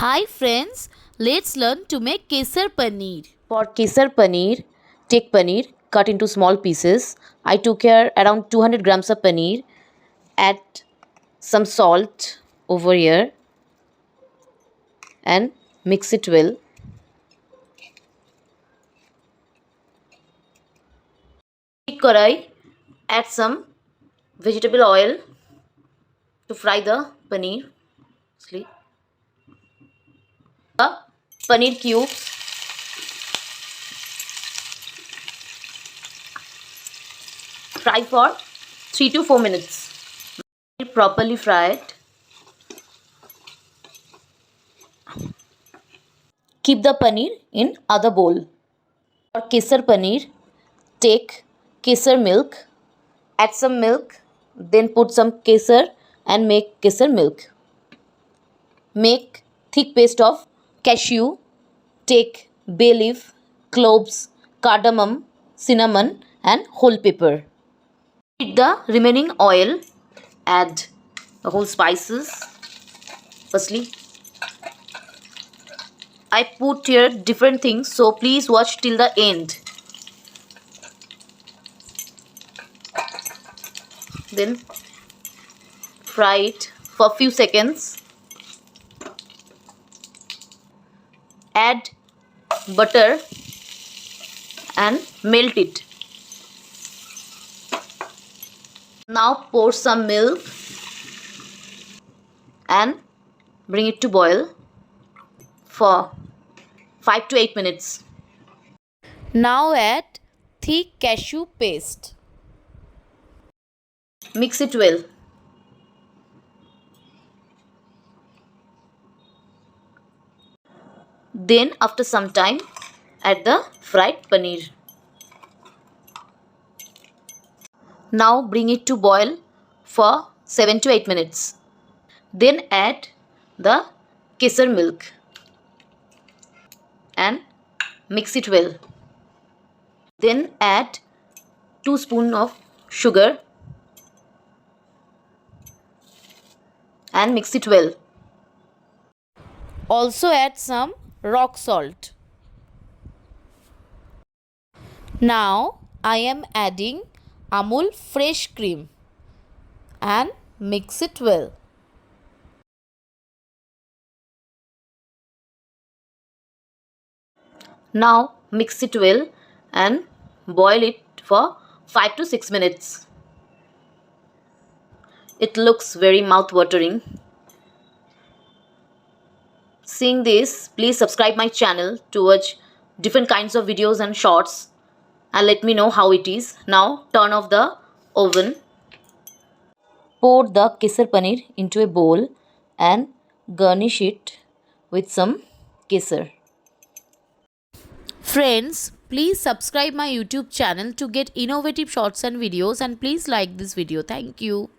Hi friends, let's learn to make kesar paneer. For kesar paneer, take paneer, cut into small pieces. I took here around 200 grams of paneer. Add some salt over here and mix it well. Karai, add some vegetable oil to fry the paneer. The paneer cubes. Fry for 3 to 4 minutes. Properly fried. Keep the paneer in other bowl. For kesar paneer, take kesar milk, add some milk, then put some kesar and make kesar milk. Make thick paste of cashew, take bay leaf, cloves, cardamom, cinnamon and whole pepper. Heat the remaining oil, add the whole spices. Firstly, I put here different things, so please watch till the end. Then fry it for a few seconds. Add butter and melt it. Now pour some milk and bring it to boil for 5 to 8 minutes. Now add thick cashew paste. Mix it well. Then after some time, add the fried paneer. Now bring it to boil for 7 to 8 minutes. Then add the kesar milk and mix it well. Then add 2 spoons of sugar and mix it well. Also add some rock salt. Now I am adding Amul fresh cream and mix it well. Now mix it well and boil it for 5 to 6 minutes. It looks very mouth-watering. Seeing this, please subscribe my channel to watch different kinds of videos and shorts and let me know how it is. Now turn off the oven. Pour the kesar paneer into a bowl and garnish it with some kesar. Friends, please subscribe my YouTube channel to get innovative shorts and videos, and please like this video. Thank you.